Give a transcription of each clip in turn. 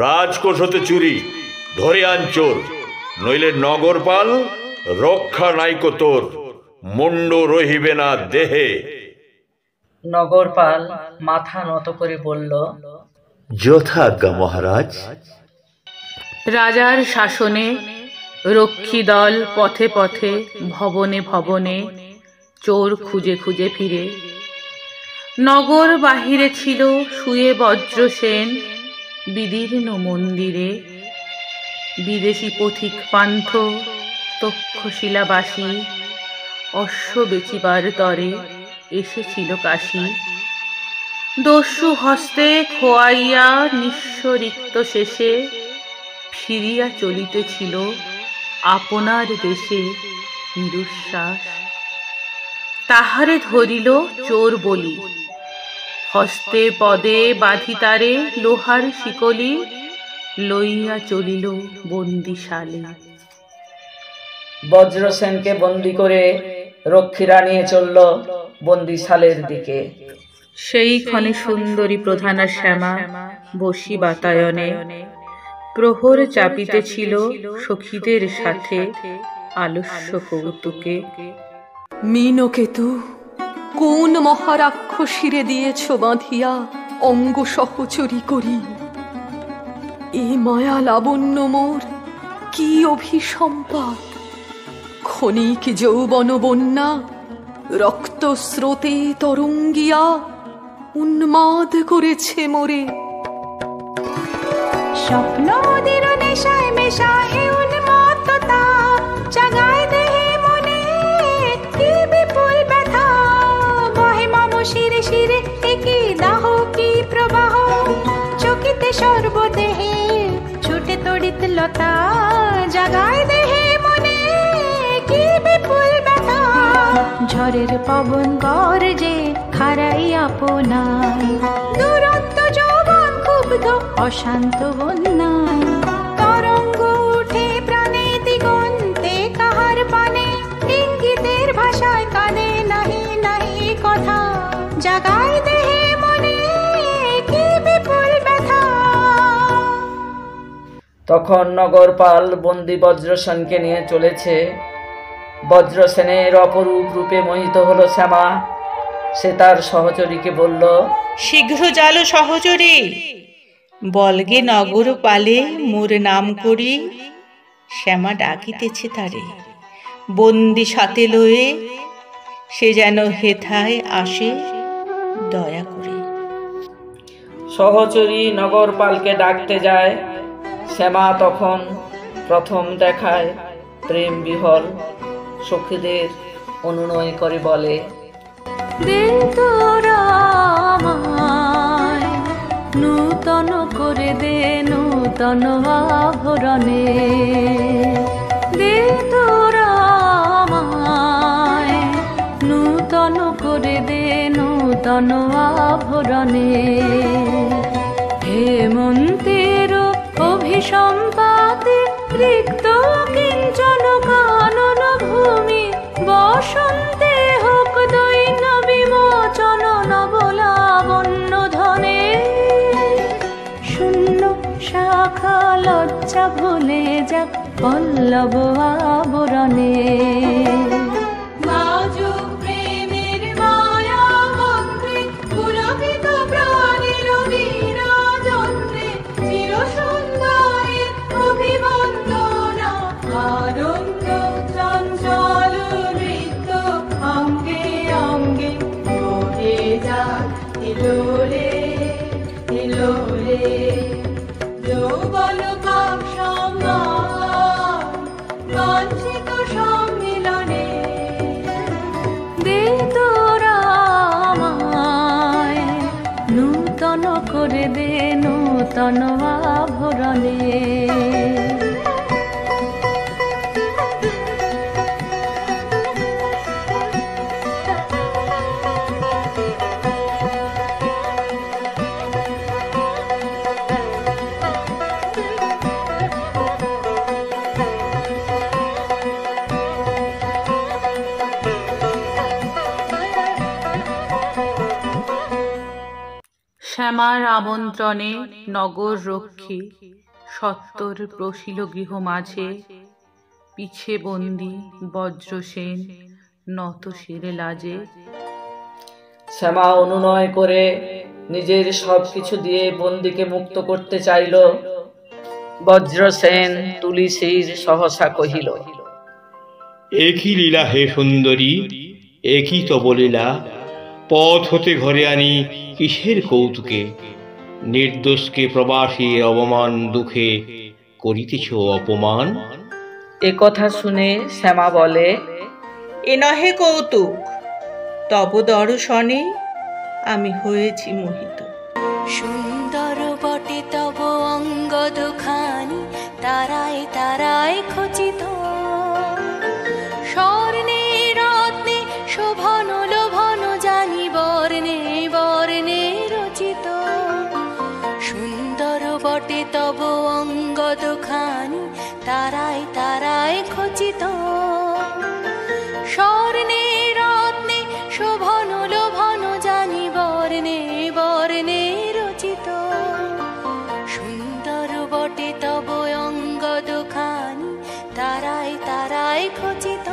রাজকোষ হতে চুরি, ধরে আন চোর, নইলে নগরপাল রক্ষা নাইকো তোর, মুন্ড রহিবে না দেহে। নগরপাল মাথা নত করে বলল, যথাজ্ঞা মহারাজ। রাজার শাসনে রক্ষী দল পথে পথে, ভবনে ভবনে চোর খুঁজে খুঁজে ফিরে। নগর বাহিরে ছিল শুয়ে বজ্রসেন বিদীর্ণ মন্দিরে। বিদেশি পথিক পান্থ তক্ষশিলাবাসী অশ্ব বেচিবার তরে এসেছিল কাশী। দস্যু হস্তে খোয়াইয়া নিঃস্ব রিক্ত শেষে ফিরিয়া চলিতেছিল আপনার দেশে নিরুশ্বাস। তাহারে ধরিল চোর বলি, হস্তে পদে বাঁধি তারে লোহার শিকলি, লইয়া চলিল বন্দিশালে। বজ্রসেনকে বন্দি করে রক্ষীরা নিয়ে চলল বন্দিশালের দিকে। সেই ক্ষণে সুন্দরী প্রধানা শ্যামা বসি বাতায়নে প্রহর চাপিতেছিল সখীদের সাথে আলস্য কৌতুকে। মীনকেতু, কোন মহারাক্ষসীরে দিয়েছ বাঁধিয়া অঙ্গ সহচরী করি? এ মায়া লাবণ্য মোর কি অভিসম্পাদ! ক্ষণিক যৌবন বন্যা রক্ত স্রোতে তরঙ্গিয়া উন্মাদ করেছে মোরে। স্বপ্ন নদীর নেশায় মেশায় উন্মত্ততা, জাগায় দেহে মনে কি বিপুল ব্যথা। বহে মম শিরে শিরে কি দাহ কি প্রবাহ, চকিতে সর্বদেহে ছুটে তড়িৎ লতা। জাগায় দেহে মনে কি বিপুল ব্যথা, ঝড়ের পবন গর্জে খারাই আপনায়। দুরন্ত যৌবন ক্ষুব্ধ অশান্ত বন্যায়, তরঙ্গ উঠে প্রাণে দিগন্তে কাহার পানে। ইঙ্গিতের ভাষায় কানে নাহি নাহি কথা, জাগায় দেহে মনে কি বিপুল ব্যথা। তখন নগরপাল বন্দি বজ্রসেনকে নিয়ে চলেছে। বজ্রসেনের অপরূপ রূপে মোহিত হলো শ্যামা। সে তার সহচরীকে বলল, শীঘ্র জালো সহচরী, বলগে নগর পালে মোর নাম করি। শ্যামা ডাকিতেছে তারে বন্দি সাথে লয়ে, সে যেন হেথায় আসে দয়া করে। সহচরী নগরপালকে ডাকতে যায়। শ্যামা তখন প্রথম দেখায় প্রেম বিহল সখীদের অনুনয় করে বলে, দে তোরা আমায় নূতন করে দে নূতন আভরণে। দে তোরা আমায় নূতন করে দে নূতন আভরণে। হেমন্তের অভিসম্পাতে রিক্ত কিঞ্চন কানন ভূমি, বসন্তে হোক দৈন্য বিমোচন নবলাবণ্য ধনে। শূন্য শাখা লজ্জা ভুলে যাক পল্লব আবরণে। নূতন করে দে নূতন আভরণে। শ্যামার আমন্ত্রণে নগর রক্ষী সত্তর প্রশিল গৃহ মাঝে, পিছে বন্দি বজ্রসেন নত শিরে লাজে। শ্যামা অনুনয় করে নিজের সব কিছু দিয়ে বন্দিকে মুক্ত করতে চাইল। বজ্রসেন তুলিসীর সহসা কহিল, একই লীলা হে সুন্দরী, একই তব লীলা। পথ হতে ঘরে আনি কিসের কৌতুকে, নির্দোষকে প্রবাসী অবমান দুঃখে করিতেছ অপমান। এ কথা শুনে শ্যামা বলে, এ নহে কৌতুক, তব দর্শনে আমি হয়েছি মোহিত। সুন্দর বটে তব অঙ্গ দুখানি, তারায় তারায় খচিত, স্বর্ণে রত্নে শোভন লোভন জানি বর্ণে বর্ণে রচিত। সুন্দর বটে তব অঙ্গ দুখানি, তারায় তারায় খচিত, স্বর্ণে রত্নে শোভন লোভন জানি বর্ণে বর্ণে রচিত। সুন্দর বটে তব অঙ্গ দুখানি, তারায় তারায় খচিত।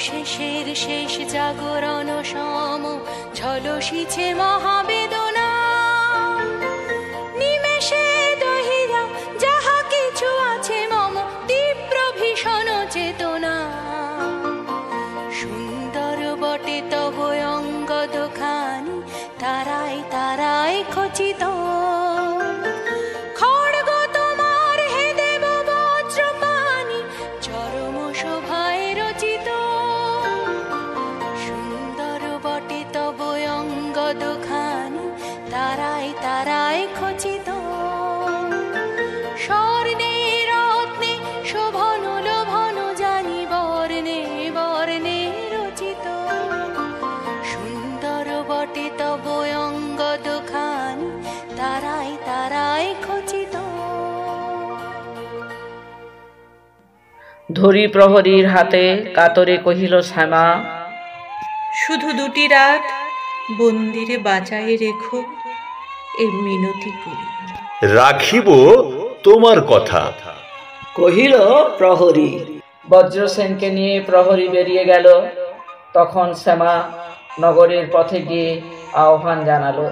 শেষের শেষ জাগরণ সম ঝলসিছে মহাবেদনা, নিমেষে দহিয়া যাহা কিছু আছে মম তীব্র ভীষণ চেতনা। সুন্দর বটে তব অঙ্গ দুখানি, তারায় তারায় খচিত, খড়গ তোমার হে দেব বজ্রপানি, চরম শোভায় রচিত। দুখানি তারায় তারায় খচিত, স্বর্ণে রত্নে শোভন লোভন জানি বর্ণে বর্ণে রচিত। সুন্দর বটে তব অঙ্গ দুখানি, তারায় তারায় খচিত। ধরি প্রহরীর হাতে কাতরে কহিল শ্যামা, শুধু দুটি রাত বন্দিরে বাঁচায়ে রেখো, এ মিনতি করি। রাখিব তোমার কথা। কহিল প্রহরী। বজ্রসেনকে নিয়ে প্রহরী বেরিয়ে গেল। তখন শ্যামা নগরের পথে গিয়ে আহ্বান জানালো,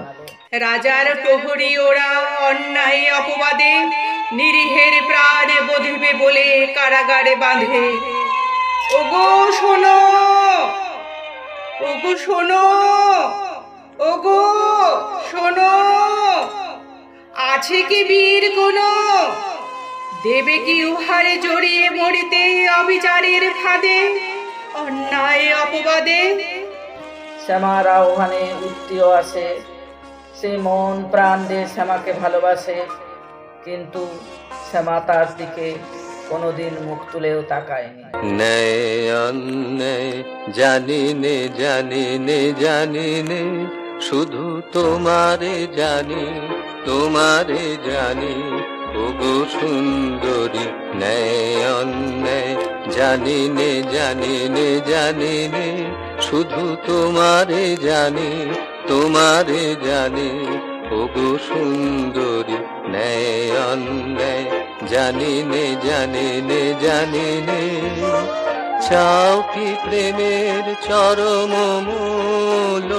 রাজার প্রহরী ওরা অন্যায় অপবাদে নিরীহের প্রাণে বধিবে বলে কারাগারে বাঁধে। ওগো শোনো, ওগো শোনো, ওগো শোনো, আছে কি বীর কোনো, দেবে কি উহারে জড়িয়ে মরিতে অবিচারের ফাঁদে অন্যায় অপবাদে। শ্যামার আহ্বানে উত্তীয় আসে। সে মন প্রাণ দিয়ে শ্যামাকে ভালোবাসে, কিন্তু শ্যামা তার দিকে কোনোদিন মুখ তুলেও তাকায়নি। ন্যায় অন্যায় জানি নে জানি নে জানি নে, শুধু তোমারে জানি তোমারে জানি। ওগো সুন্দরী ন্যায় অন্যায় জানি নে জানি নে জানি নে, শুধু তোমারে জানি তোমারে জানি। ওগো সুন্দরী ন্যায় অন্যায় জানি নে জানি নে জানি নে, চাও কি প্রেমের চরম মূল,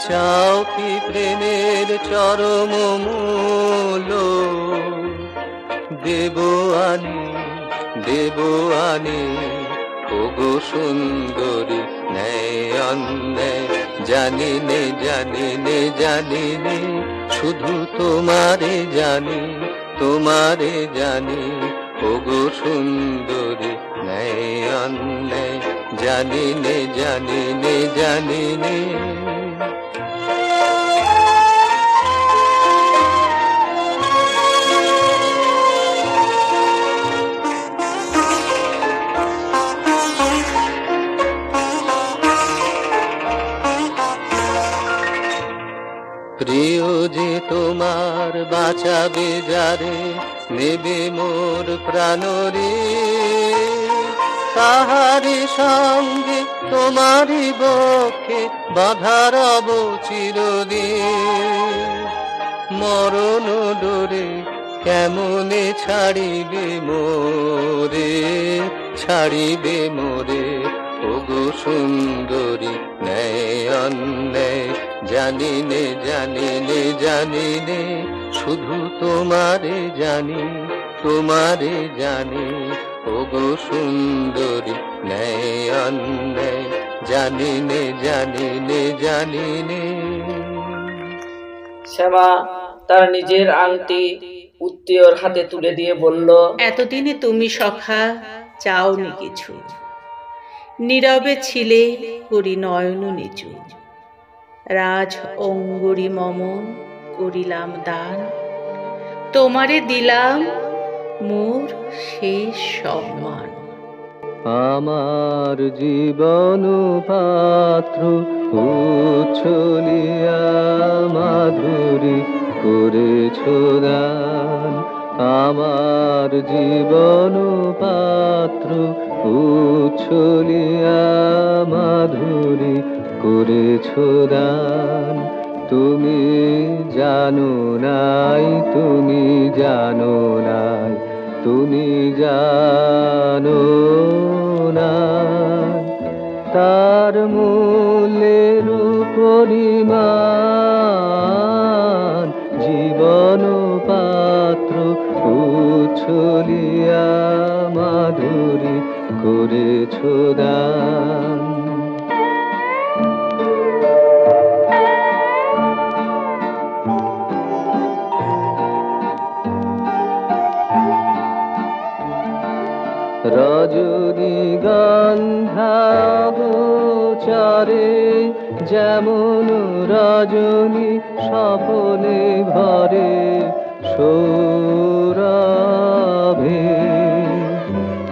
চাও কি প্রেমের চরম মূল। দেব আনি দেব আনি, ওগো সুন্দরী ন্যায় অন্যায় জানি নে জানি নে জানি নে, শুধু তোমারে জানি তোমারে জানি। ওগো সুন্দরী ন্যায় অন্যায় জানি নে জানি নে জানি নে। প্রিয় যে তোমার বাঁচাবে যারে, নেবে মোর প্রাণরে, তাহারি সঙ্গে তোমারই বক্ষে বাঁধা রব চিরদিন। মরণ ডোরে কেমনে ছাড়িবে মোরে, ছাড়িবে মোরে ওগো সুন্দরী ন্যায় অন্যায় জানিনে জানিনে জানিনে, শুধু তোমারে জানি তোমারে জানি ওগো সুন্দরী ন্যায় অন্যায় জানিনে জানিনে জানিনে। শ্যামা তার নিজের আংটি উত্তীয়র হাতে তুলে দিয়ে বলল, এতদিনে তুমি সখা চাওনি কিছু, নীরবে ছিলে করি নয়ন নিচু। রাজ অঙ্গুরি মম করিলাম দান, তোমারে দিলাম মোর শেষ সম্মান। আমার জীবন পাত্র উচ্ছলিয়া মাধুরী করেছ দান, আমার জীবন পাত্র উচ্ছলিয়া মাধুরী করেছ দান। তুমি জানো নাই, তুমি জানো নাই, তুমি জানো না তার মূল্যের পরিমাণ। জীবন পাত্র উচ্ছলিয়া মাধুরী করেছ দান। রজনী গন্ধা গোচরে যেমন রজনী স্বপনে ভরে সৌরভে।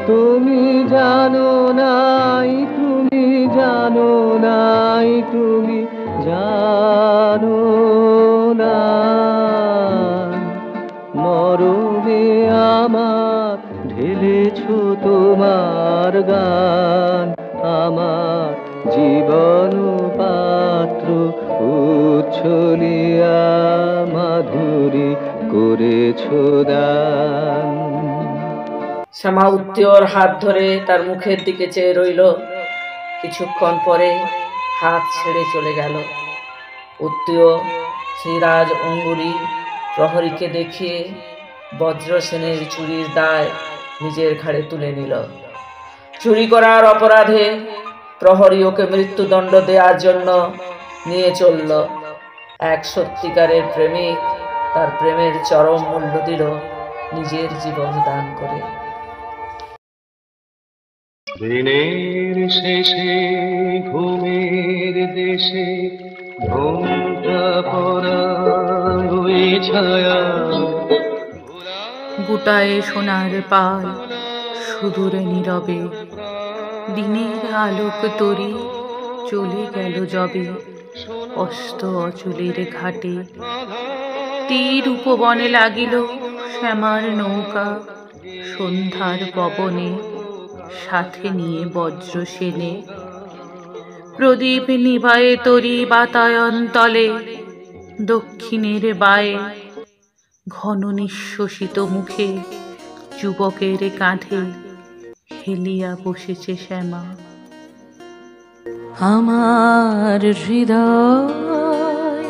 তুমি জানো নাই, তুমি জানো নাই, তুমি জানো না মরণে আমার ঢেলেছ তোমার গান। আমার জীবন পাত্র উচ্ছলিয়া মাধুরী করেছ দান। শ্যামা উত্তীয়র হাত ধরে তার মুখের দিকে চেয়ে রইল। কিছুক্ষণ পরে হাত ছেড়ে চলে গেল। উত্তীয় শ্রীরাজ অঙ্গুরি প্রহরীকে দেখিয়ে বজ্রসেনের চুরির দায় নিজের ঘাড়ে তুলে নিল। চুরি করার অপরাধে প্রহরী ওকে মৃত্যুদণ্ড দেওয়ার জন্য নিয়ে চলল। এক সত্যিকারের প্রেমিক তার প্রেমের চরম মূল্য দিল নিজের জীবন দান করে। দিনের শেষে ঘুমের দেশে ঘুমটা পড়া ওই ছায়া, গুটায়ে সোনার পাল সুদূরে নীরবে, দিনের আলোক তরি চলে গেল যবে। অস্ত অচলের ঘাটে তীর উপবনে লাগিল শ্যামার নৌকা। সন্ধ্যার পবনে সাথে নিয়ে বজ্রসেনে, প্রদীপ নিভায়ে তরি বাতায়ন তলে। দক্ষিণের বায়ে ঘন নিঃশ্বসিত মুখে যুবকের কাঁধে হেলিয়া বসেছে শ্যামা। আমার হৃদয়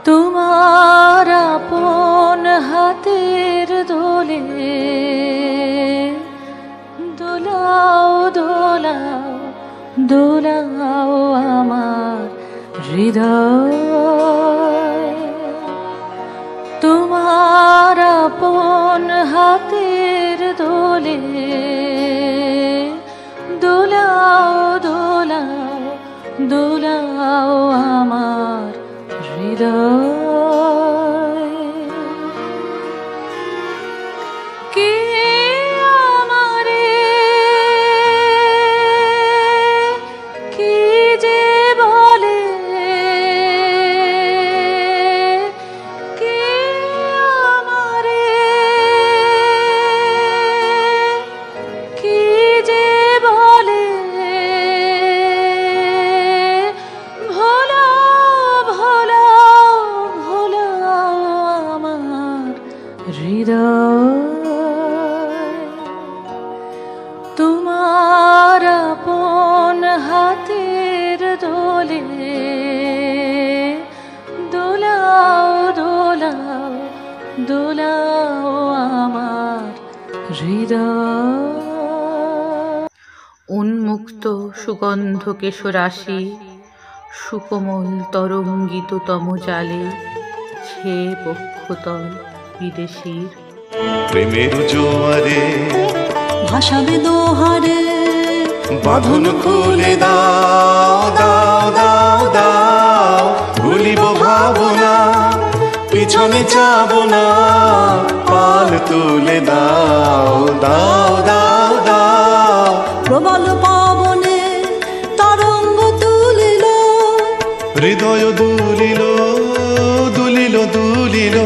তোমার আপন হাতের দোলে, দোলাও দোলাও দোলাও আমার হৃদয়। তোমার আপন হাতের দোলে, দোলাও দোলাও দোলাও আমার হৃদয়। কে আমারে কি যে বলে উন্মুক্ত সুগন্ধ কেশরাশি সুকোমল তরঙ্গিততম জালে ছে বক্ষতল বিদেশীর। প্রেমের জোয়ারে ভাসাবে দোহারে, বাঁধন খুলে দাও দাও দাও দাও, ভুলিব ভাবনা পিছনে যাব না, পাল তুলে দাও দাও দাও দাও। প্রবল পবনে তরঙ্গ তুলিল, হৃদয় দুলিল দুলিল দুলিল,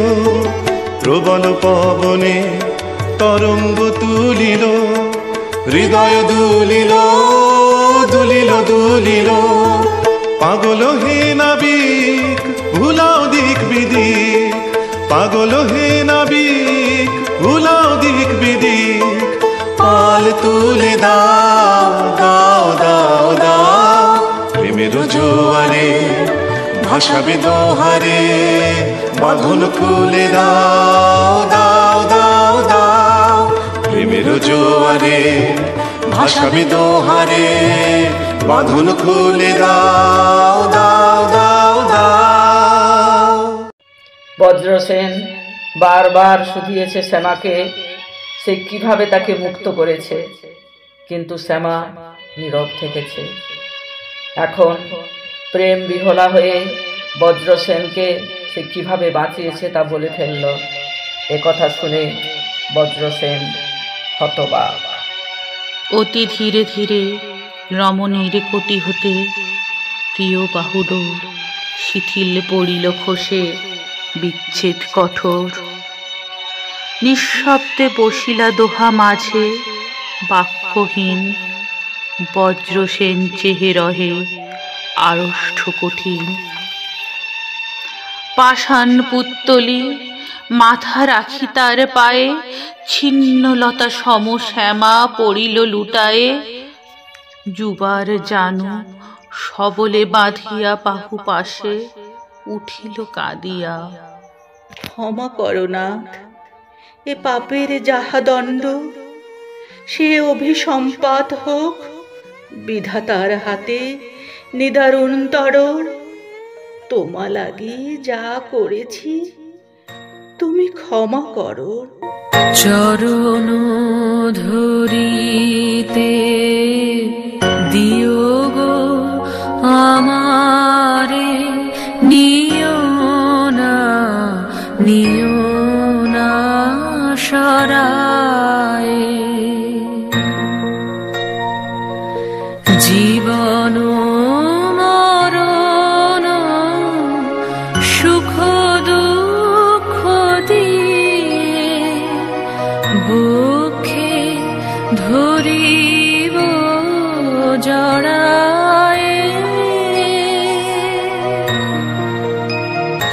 প্রবল পবনে তরঙ্গ তুলিল, হৃদয় দুলিল দুলিল দুলিল। পাগল হে নাবিক ভুলাও দিক বিদিক, পাগল হে নাবিক ভুলাও দিক বিদিক, পাল তুলে দাও দাও দাও দাও। প্রেমের জোয়ারে ভাসাবে দোহারে, বাঁধন খুলে দাও দাও দাও দাও। প্রেমের জোয়ারে ভাসাবে দোহারে, বাঁধন খুলে দাও দাও দাও দাও। বজ্রসেন বারবার শুধিয়েছে শ্যামাকে সে কিভাবে তাকে মুক্ত করেছে, কিন্তু শ্যামা নীরব থেকেছে। এখন প্রেম বিহলা হয়ে বজ্রসেনকে সে কিভাবে বাঁচিয়েছে তা বলে ফেলল। একথা শুনে বজ্রসেন হতবাক। অতি ধীরে ধীরে রমণীর কোটি হতে প্রিয় বাহুডোর শিথিল পড়িল খসে, বিচ্ছেদ কঠোর। নিঃশব্দে বসিলা দোহা মাঝে, বাক্যহীন বজ্রসেন চেহে রহে আড়ষ্ঠ কঠিন। পাষাণ পুত্তলি মাথা রাখি তার পায়ে, ছিন্নলতা সম শ্যামা পড়িল লুটায়ে। যুবার জানু সবলে বাঁধিয়া বাহু পাশে, উঠিল কাঁদিয়া। ক্ষমা করো নাথ, এ পাপের যাহা দণ্ড, সে অভিসম্পাত হোক বিধাতার হাতে নিদারুণ তরল। তোমা লাগি যা করেছি তুমি ক্ষমা করো। চরণ ধরিতে দিও গো আমারে, নিও না নিও না সরায়ে। জীবন মরণ সুখ দুঃখ দিয়ে, বুকে ধরিব জড়ায়ে।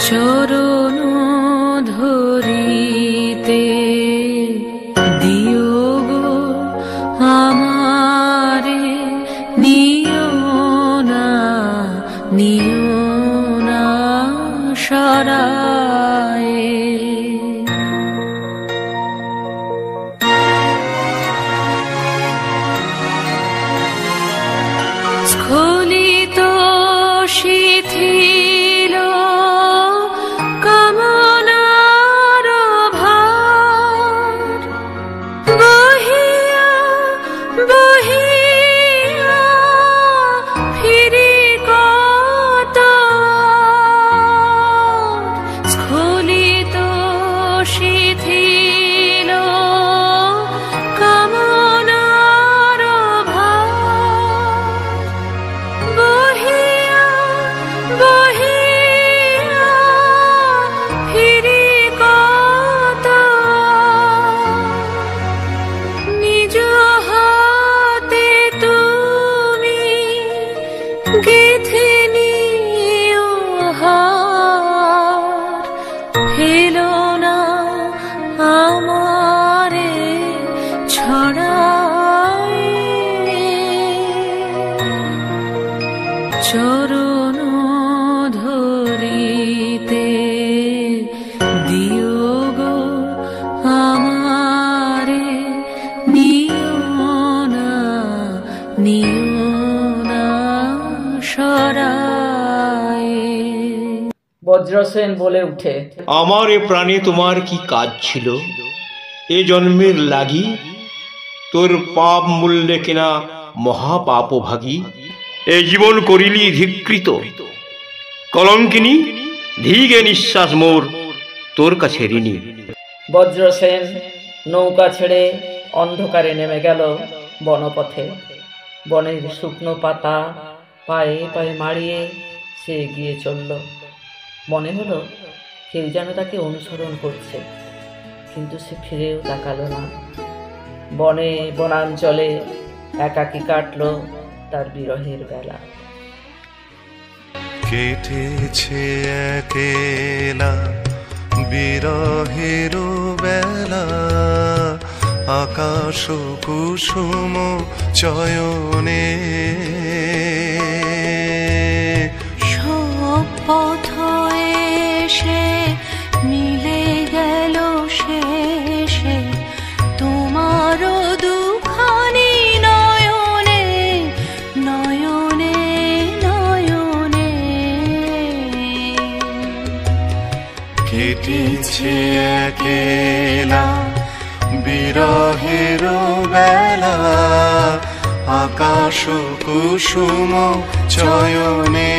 চরণ ধরিতে দিও গো আমারে, নিও না নিও না সরায়ে। স্খলিত শিথিল কামনার ভার, বহিয়া বহিয়া ফিরি কত। স্খলিত শিথিল কামনার ভার, বহিয়া বহিয়া নিও না সরায়ে। বজ্রসেন বলে উঠে, আমার এ প্রাণে তোমার কি কাজ ছিল? এ জন্মের লাগি তোর পাপ মূল্যে কেনা মহাপাপভাগী। এ জীবন করিলি ধিকৃত কলঙ্কিনী, ধীগে নিঃশ্বাস মোর তোর কাছে ঋণী। বজ্রসেন নৌকা ছেড়ে অন্ধকারে নেমে গেল বনপথে। বনের শুকনো পাতা পায়ে পায়ে মারিয়ে সে এগিয়ে চলল। মনে হলো কেউ যেন তাকে অনুসরণ করছে, কিন্তু সে ফিরেও তাকালো না। বনে বনাঞ্চলে একাকী কাটল তার বিরহের বেলা। কেটেছে একেলা বিরহের বেলা, আকাশ কুসুম চয়নে। সব পথ এসে মিলে গেল শেষে তোমারও দুখানি নয়নে নয়নে নয়নে। কেটেছে একেলা বিরহের বেলা, আকাশ কুসুম চয়নে।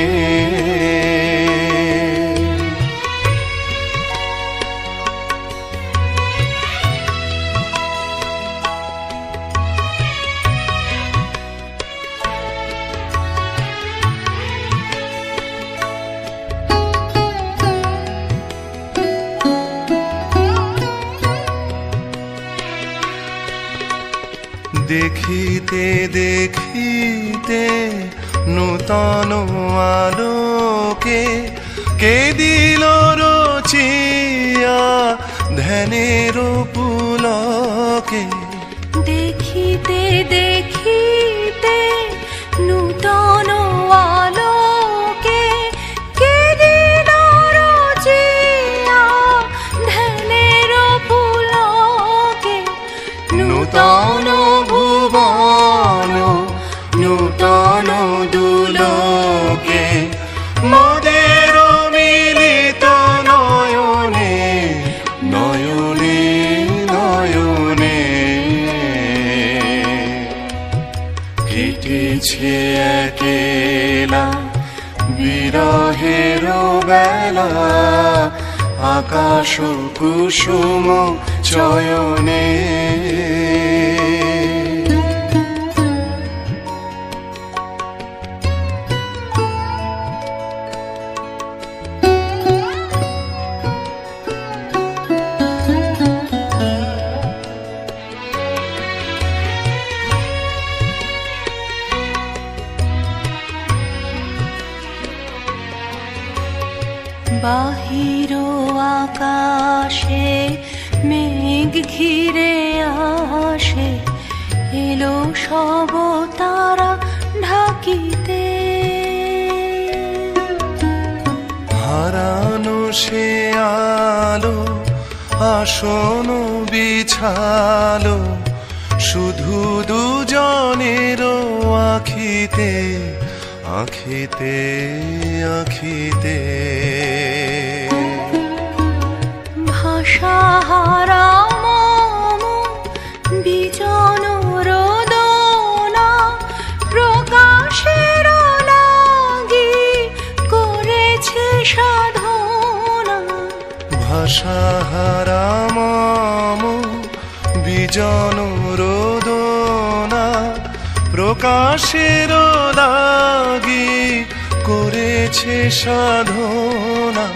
দেখিতে দেখিতে নূতন আলোকে, কে দিল রচিয়া ধ্যানের পুলকে। দেখিতে দেখিতে নূতন আলোকে, কে দিল রচিয়া ধ্যানের পুলকে। নূতন ভুবন নূতন দুলোকে, মোদের মিলিত নয়নে নয়নে নয়নে। কেটেছে একেলা বিরহের বেলা, আকাশ কুসুম চয়নে। বাহির আকাশে মেঘ ঘিরে আসে, এলো সব তারা ঢাকিতে। হারানো সে আলো আসন বিছালো, শুধু দুজনের আখিতে আখিতে আখিতে। ভাষাহারা মম বিজন রোদনা, প্রকাশের লাগি করেছে সাধনা। ভাষাহারা মম বিজন রোদনা, প্রকাশের লাগি করেছে সাধনা।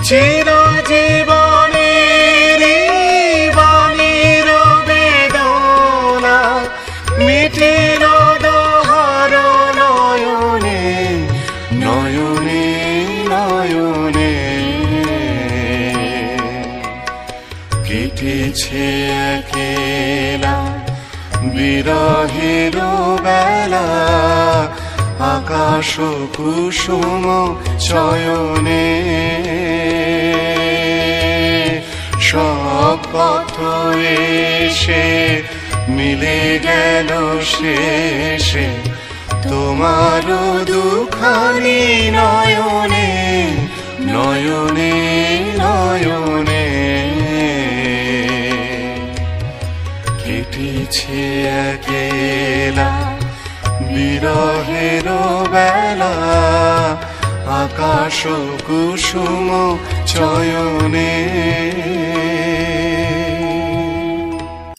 চিরজীবনের বাণীর বেদনা, মিটিল দোহার নয়নে নয়নে নয়নে। কেটেছে একেলা বিরহের বেলা, আকাশ কুসুম চয়নে। সব পথ এসে মিলে গেল শেষে তোমারও দুখানি নয়নে নয়নে নয়নে কেটেছে একেলা বিরহের বেলা আকাশ কুসুম চয়নে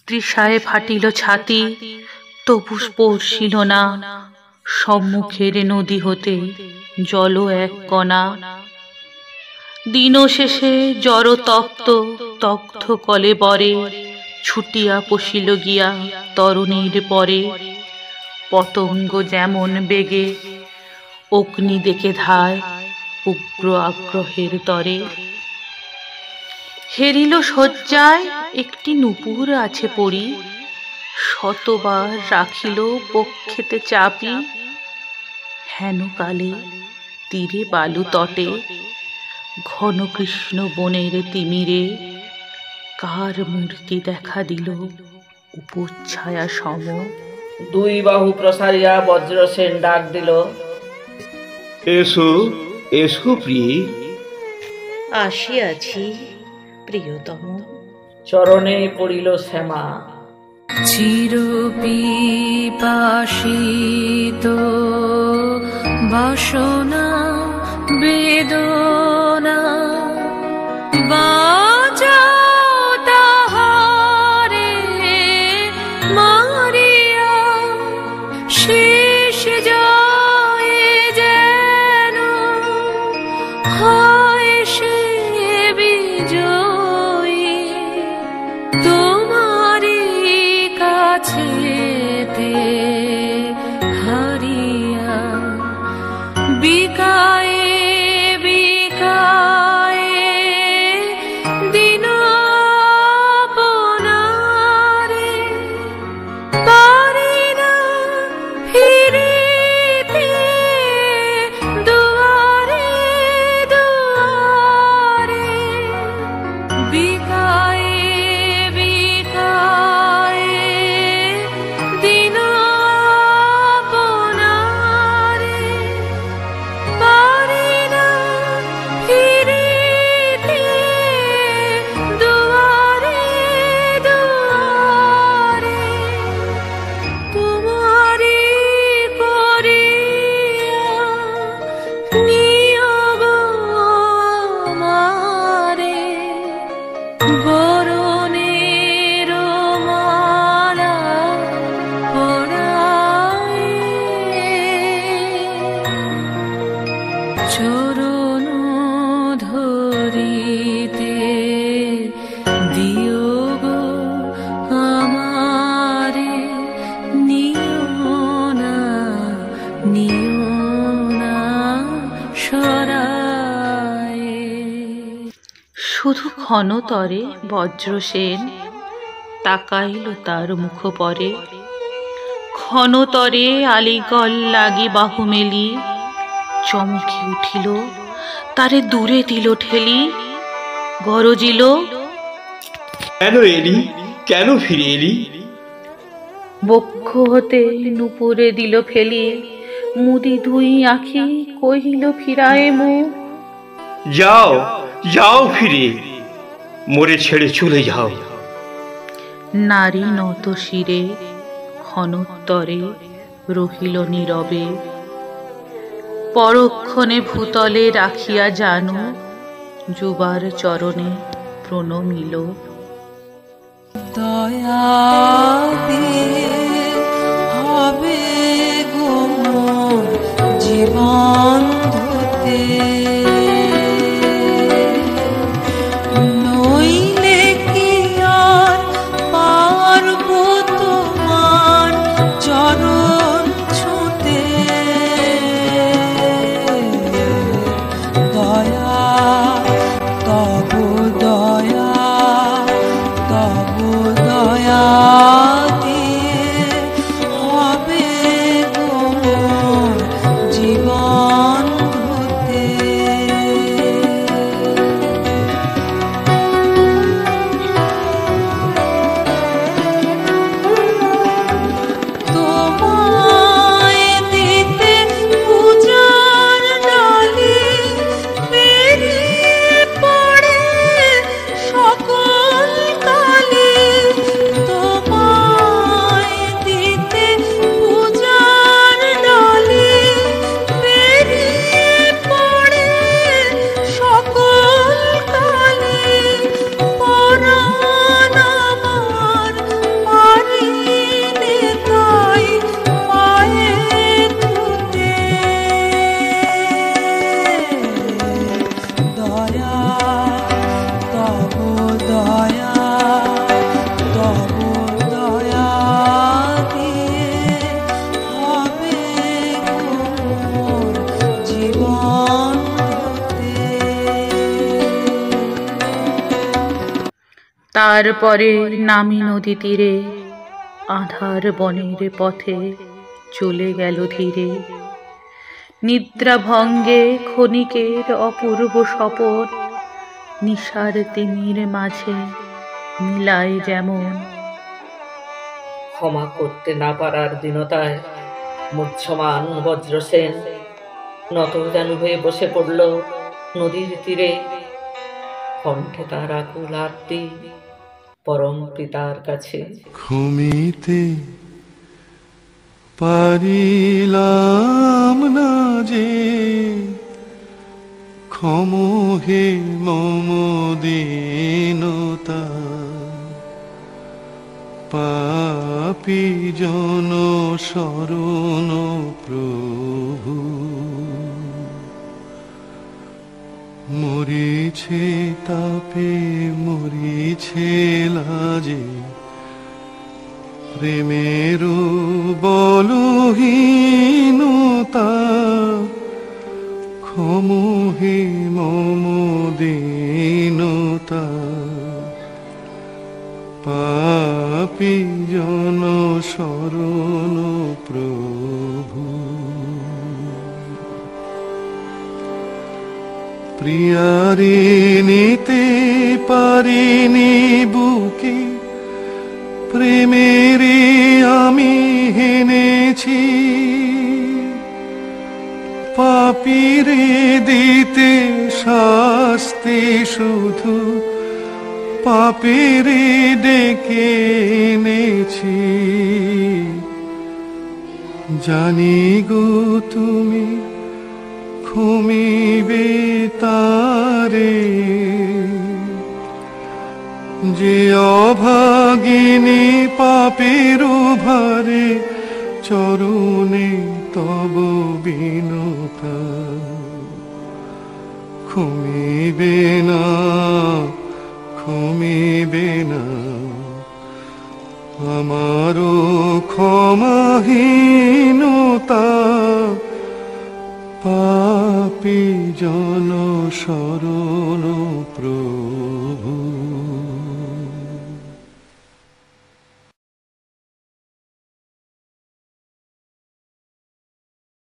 তৃষায় ফাটিল ছাতি, তবু স্পর্শিল না সম্মুখের নদী হতে জল এক কণা। দিন শেষে জড় তপ্ত তপ্ত কলে বরে ছুটিয়া পশিল গিয়া তরুণীর পরে। পতঙ্গ যেমন বেগে অগ্নি দেখে ধায় উগ্র আগ্রহের তরে। হেরিল শয্যায় একটি নূপুর আছে পড়ি, শতবার রাখিল বক্ষেতে চাপি। হেন কালে তীরে বালু তটে ঘন কৃষ্ণ বনের তিমিরে কার মূর্তি দেখা দিল উপচ্ছায়া সম। দুই বাহু প্রসারিয়া বজ্রসেন ডাক দিল, এসো এসো প্রিয়ে। আসিয়াছি প্রিয়তম। চরণে পড়িল শ্যামা। চিরপিপাসিত বাসনা বেদনা বাঁচাও তাহারে মারিয়া, শেষ জয়ে যেন হয় সে বিজয়ী। তোমারি কাছেতে হারিয়া বিকায়ে বিকায়ে দিন আপনারে পারি না ফিরিতে দুয়ারে দুয়ারে। বিকায়ে বিকায়ে দিন আপনারে পারি না ফিরিতে দুয়ারে দুয়ারে। তোমারি করিয়া নিয়োগ আমারে, বরণের মালা পরায়ে। চরণ ধরিতে দিও গো আমারে, নিও না সরায়ে। শুধু ক্ষণতরে বজ্রসেন তাকাইল তার মুখ পরে। ক্ষণতরে আলিগল লাগি বাহু মেলি চমকি উঠিল, তারে দূরে দিল ঠেলি। গরজিল, কেন এলি, কেন ফিরে এলি? বক্ষ হতে নুপুরে দিল ফেলি, মুদি দুই আঁখি কহিল ফিরায়ে মুখ। যাও যাও ফিরে, মোরে ছেড়ে চলে যাও। নারী নত শিরে ক্ষণোত্তরে রহিল নীরবে। পরক্ষণে ভূতলে রাখিয়া জানু যুবার চরণে প্রণমিল। দয়া দিয়ে হবে গো জীবন ধুতে, নইলে কি আর পারব তোমার চরণ ছুঁতে। দয়া তব দয়া, তব দয়া দিয়ে তারপরে নামি নদী তীরে, আঁধার বনের পথে চলে গেল ধীরে। নিদ্রা ভঙ্গে ক্ষণিকের অপূর্ব স্বপন, নিশার তিমির মাঝে মিলায় যেমন। ক্ষমা করতে না পারার দীনতায় মুহ্যমান বজ্রসেন নতজানু হয়ে বসে পড়ল নদীর তীরে। কণ্ঠে তার আকুল আরতি পরম পিতার কাছে। ঘুমিতে পারিলাম না যে, ক্ষম হে মম দীনতা। পাপী জন শরণ প্রভু, মরিছে তাপে মরিছে লাজে, প্রেমের বলহীনতা। ক্ষম হে মম দীনতা। পাপী জন শরণ প্রভু। প্রিয়ারে নিতে পারিনি বুকে, প্রেমেরে আমি হেনেছি। পাপীরে দিতে শাস্তি শুধু, পাপীরে ডেকে এনেছি। জানি গো তুমি ক্ষমিবে তারে, যে অভাগিনী পাপের ভারে চরণে তব বিনতা। ক্ষমিবে না, ক্ষমিবে না, আমারও ক্ষমাহীনতা। পাপী জন শরণ